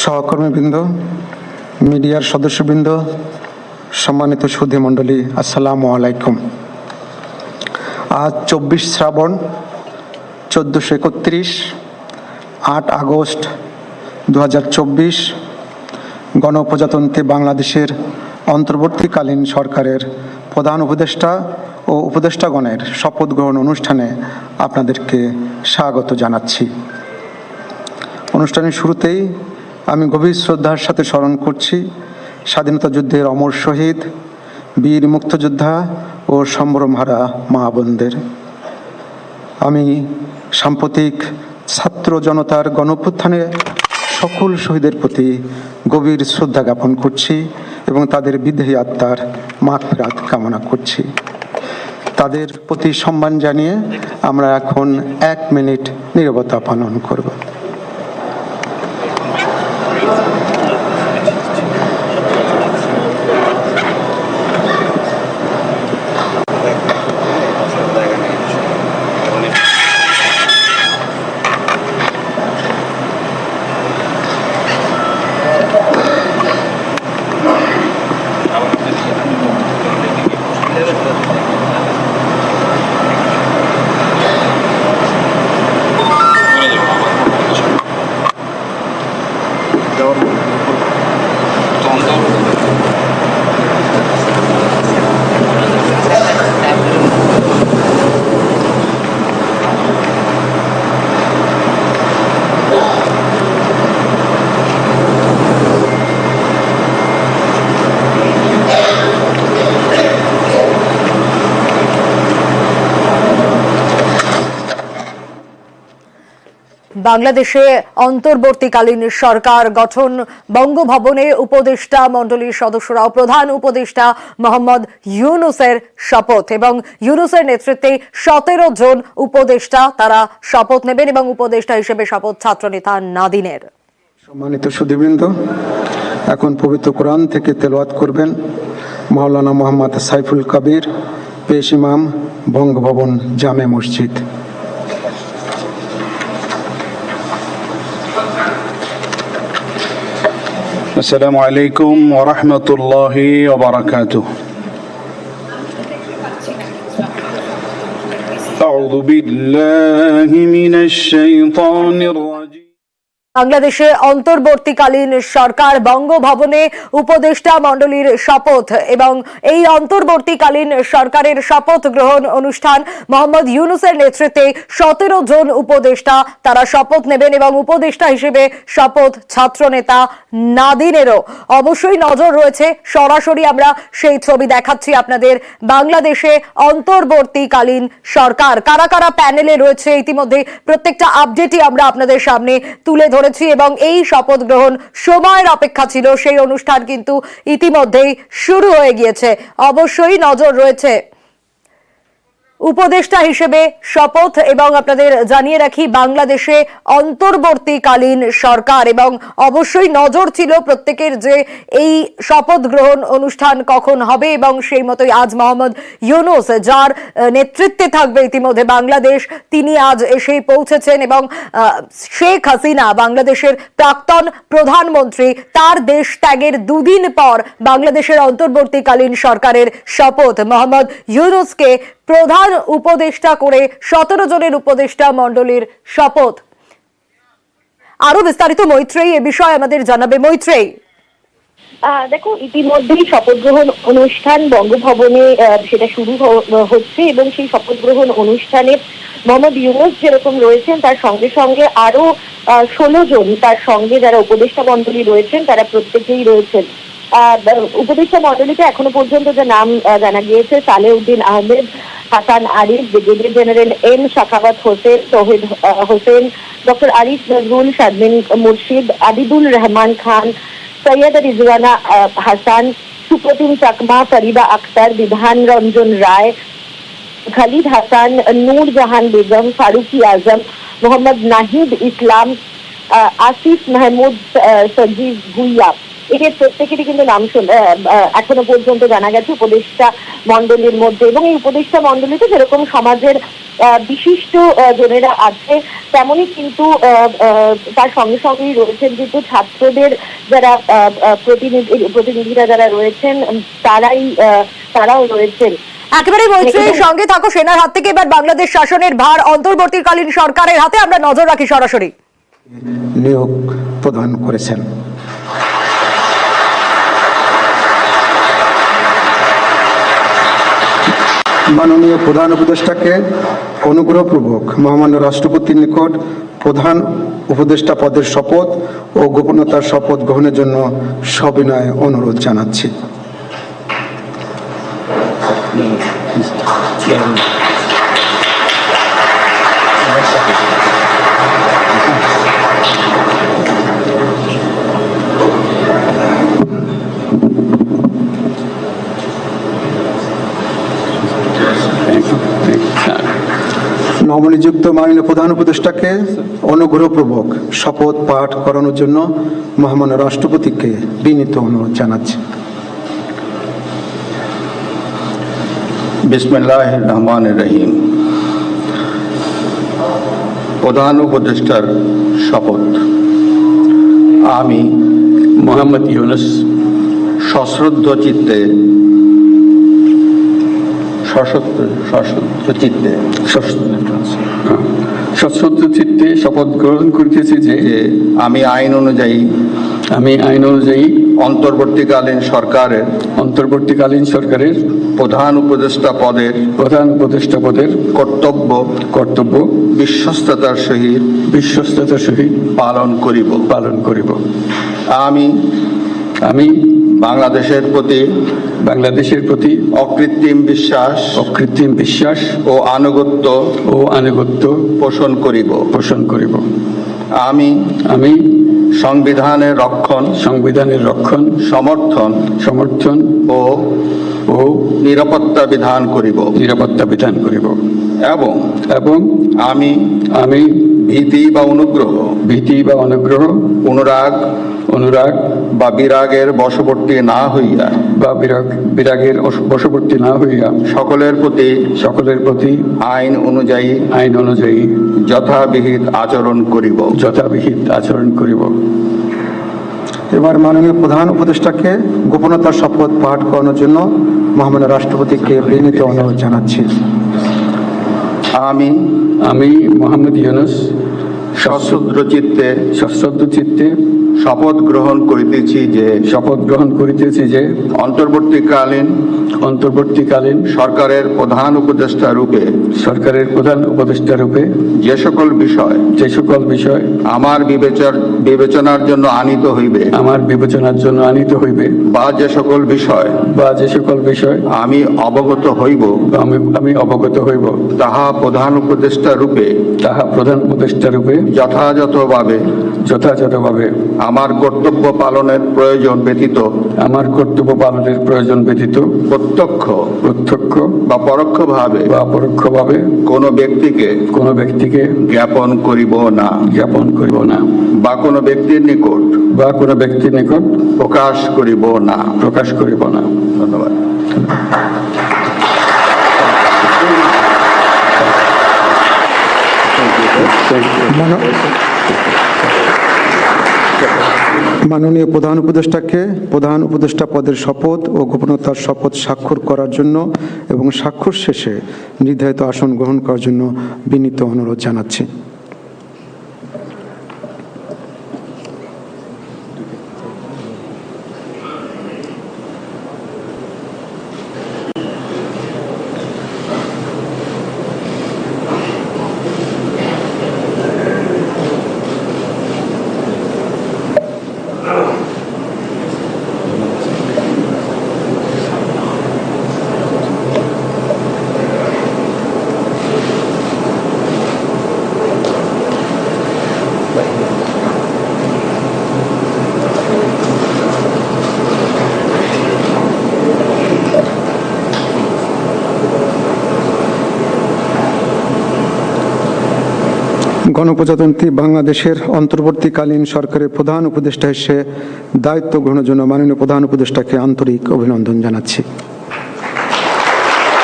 সহকর্মীবৃন্দ, মিডিয়ার সদস্যবৃন্দ, সম্মানিত সুধী মণ্ডলী, আসসালামু আলাইকুম। আজ 24 শ্রাবণ 1431, 8 আগস্ট 2024 গণপ্রজাতন্ত্রী বাংলাদেশের অন্তর্বর্তীকালীন সরকারের প্রধান উপদেষ্টা ও উপদেষ্টাগণের শপথ গ্রহণ অনুষ্ঠানে আপনাদেরকে স্বাগত জানাচ্ছি। অনুষ্ঠানের শুরুতেই আমি গভীর শ্রদ্ধার সাথে স্মরণ করছি স্বাধীনতা যুদ্ধের অমর শহীদ, বীর মুক্তিযোদ্ধা ও সম্ভ্রমহারা মা বোনদের। আমি সাম্প্রতিক ছাত্র জনতার গণঅভ্যুত্থানে সকল শহীদের প্রতি গভীর শ্রদ্ধা জ্ঞাপন করছি এবং তাদের বিদেহী আত্মার মাগফিরাত কামনা করছি। তাদের প্রতি সম্মান জানিয়ে আমরা এখন 1 মিনিট নীরবতা পালন করব। বাংলাদেশে অন্তর্বর্তীকালীন সরকার গঠন, বঙ্গভবনে উপদেষ্টা মণ্ডলীর সদস্যরা ও প্রধান উপদেষ্টা মোহাম্মদ ইউনূসের শপথ এবং ইউনূসের নেতৃত্বে 17 জন উপদেষ্টা তারা শপথ নেবেন এবং উপদেষ্টা হিসেবে শপথ ছাত্রনেতা নাদিনের। সম্মানিত সুধীবৃন্দ, এখন পবিত্র কোরআন থেকে তেলাওয়াত করবেন মাওলানা মোহাম্মদ সাইফুল কবির, পেশ ইমাম, বঙ্গভবন জামে মসজিদ। السلام عليكم ورحمة الله وبركاته. أعوذ بالله من الشيطان الرجيم. বাংলাদেশে অন্তর্বর্তীকালীন সরকার বঙ্গভবনে উপদেষ্টা মণ্ডলীর শপথ এবং এই অন্তর্বর্তীকালীন সরকারের শপথ গ্রহণ অনুষ্ঠান মোহাম্মদ ইউনূসের নেতৃত্বে 17 জন উপদেষ্টা তারা শপথ নেবেন এবং উপদেষ্টা হিসেবে শপথ ছাত্রনেতা নাদিনেরও। অবশ্যই নজর রয়েছে, সরাসরি আমরা সেই ছবি দেখাচ্ছি আপনাদের। বাংলাদেশে অন্তর্বর্তীকালীন সরকার কারা কারা প্যানেলে রয়েছে ইতিমধ্যে প্রত্যেকটা আপডেটই আমরা আপনাদের সামনে তুলে ধরেছি এবং এই শপথ গ্রহণ সময়ের অপেক্ষা ছিল, সেই অনুষ্ঠান কিন্তু ইতিমধ্যেই শুরু হয়ে গিয়েছে। অবশ্যই নজর রয়েছে উপদেষ্টা হিসেবে শপথ এবং আপনাদের জানিয়ে রাখি বাংলাদেশে অন্তর্বর্তীকালীন সরকার এবং অবশ্যই নজর ছিল প্রত্যেকের যে এই শপথ গ্রহণ অনুষ্ঠান কখন হবে এবং সেই মতোই আজ মোহাম্মদ ইউনূস যার নেতৃত্বে থাকবে ইতিমধ্যে বাংলাদেশ, তিনি আজ এসেই পৌঁছেছেন এবং শেখ হাসিনা বাংলাদেশের প্রাক্তন প্রধানমন্ত্রী তার দেশ ত্যাগের 2 দিন পর বাংলাদেশের অন্তর্বর্তীকালীন সরকারের শপথ মোহাম্মদ ইউনূসকে প্রধান উপদেষ্টা করে 17 জনের উপদেষ্টা মণ্ডলীর শপথ। আরো বিস্তারিত মৈত্রেয়ী এ বিষয়ে আমাদের জানাবে। মৈত্রেয়ী, দেখো, ইতিমধ্যেই শপথ গ্রহণ অনুষ্ঠান বঙ্গভবনে সেটা শুরু হচ্ছে এবং সেই শপথ গ্রহণ অনুষ্ঠানে মোহাম্মদ ইউনূস যেরকম রয়েছেন তার সঙ্গে সঙ্গে আরো 16 জন তার সঙ্গে যারা উপদেষ্টা মণ্ডলী রয়েছেন তারা প্রত্যেকেই রয়েছেন। উপদেষ্টা মণ্ডলীতে এখনো পর্যন্ত যে নাম জানা গিয়েছে Salehuddin Ahmed, Hasan Arif, brigadier general M Sakhawat Hossain, Touhid Hossain, doctor Arif Nazrul, Sharmin Murshid, Abidul Rahman Khan, Syed Rizwana Hasan, Supratim Chakma, Farida Akter, বিধান রঞ্জন রায়, খালিদ হাসান, নূর জাহান বেগম, ফারুকি আজম, মোহাম্মদ নাহিদ ইসলাম, আসিফ মাহমুদ, সজীব ভুইয়া, এদের প্রত্যেকেরই কিন্তু নাম এখনো পর্যন্ত জানা গেছে উপদেষ্টা মণ্ডলীর মধ্যে। এবং এই উপদেষ্টা মণ্ডলীতে যেরকম সমাজের বিশিষ্ট জনেরা আছে, তেমনই কিন্তু তার সঙ্গে সঙ্গেই রয়েছেন কিন্তু ছাত্রদের যারা প্রতিনিধিরা যারা রয়েছেন তারাও রয়েছেন। একেবারে মৈত্রীর সঙ্গে থাকো। সেনার হাত থেকে এবার বাংলাদেশ শাসনের ভার অন্তর্বর্তীকালীন সরকারের হাতে, আমরা নজর রাখি সরাসরি। নিয়োগ প্রদান করেছেন। মাননীয় প্রধান উপদেষ্টাকে অনুগ্রহপূর্বক মহামান্য রাষ্ট্রপতির নিকট প্রধান উপদেষ্টা পদের শপথ ও গোপনীয়তার শপথ গ্রহণের জন্য সবিনয় অনুরোধ জানাচ্ছি। নবনিযুক্ত মাননীয় প্রধান উপদেষ্টাকে অনুগ্রহপূর্বক শপথ পাঠ করানোর জন্য মহামান্য রাষ্ট্রপতিকে বিনীত অনুরোধ জানাচ্ছি। বিসমিল্লাহির রহমানির রহিম। প্রধান উপদেষ্টার শপথ। আমি মোহাম্মদ ইউনুস সশ্রদ্ধ চিত্তে শপথ গ্রহণ করিতেছি যে আমি আইন অনুযায়ী অন্তর্বর্তীকালীন সরকারের প্রধান উপদেষ্টা পদের কর্তব্য বিশ্বস্ততার সহিত পালন করিব। আমি বাংলাদেশের প্রতি অকৃত্রিম বিশ্বাস ও আনুগত্য পোষণ করিব। আমি সংবিধানের রক্ষণ সমর্থন ও নিরাপত্তা বিধান করিব এবং আমি ভীতি বা অনুগ্রহ অনুরাগ বা বিরাগের বশবর্তী না হইয়া সকলের প্রতি আইন অনুযায়ী যথাবিহিত আচরণ করিব। এবার মাননীয় প্রধান উপদেষ্টাকে গোপনীয়তার শপথ পাঠ করানোর জন্য মহামান্য রাষ্ট্রপতিকে বিনীত অনুরোধ জানাচ্ছি। আমি মোহাম্মদ ইউনুস সশ্রদ্ধ চিত্তে শপথ গ্রহণ করিতেছি যে অন্তর্বর্তীকালীন সরকারের প্রধান উপদেষ্টা রূপে যে সকল বিষয় আমার বিবেচনার জন্য আনিত হইবে বা যে সকল বিষয় আমি অবগত হইব তাহা প্রধান উপদেষ্টা রূপে যথাযথভাবে আমার কর্তব্য পালনের প্রয়োজন ব্যতীত প্রত্যক্ষ বা পরোক্ষভাবে কোনো ব্যক্তিকে জ্ঞাপন করিব না বা কোনো ব্যক্তির নিকট প্রকাশ করিব না। ধন্যবাদ। মাননীয় প্রধান উপদেষ্টাকে প্রধান উপদেষ্টা পদের শপথ ও গোপনীয়তার শপথ স্বাক্ষর করার জন্য এবং স্বাক্ষর শেষে নির্ধারিত আসন গ্রহণ করার জন্য বিনীত অনুরোধ জানাচ্ছি। গণপ্রজাতন্ত্রী বাংলাদেশের অন্তর্বর্তীকালীন সরকারের প্রধান উপদেষ্টা হিসেবে দায়িত্ব গ্রহণের জন্য মাননীয় প্রধান উপদেষ্টাকে আন্তরিক অভিনন্দন জানাচ্ছি।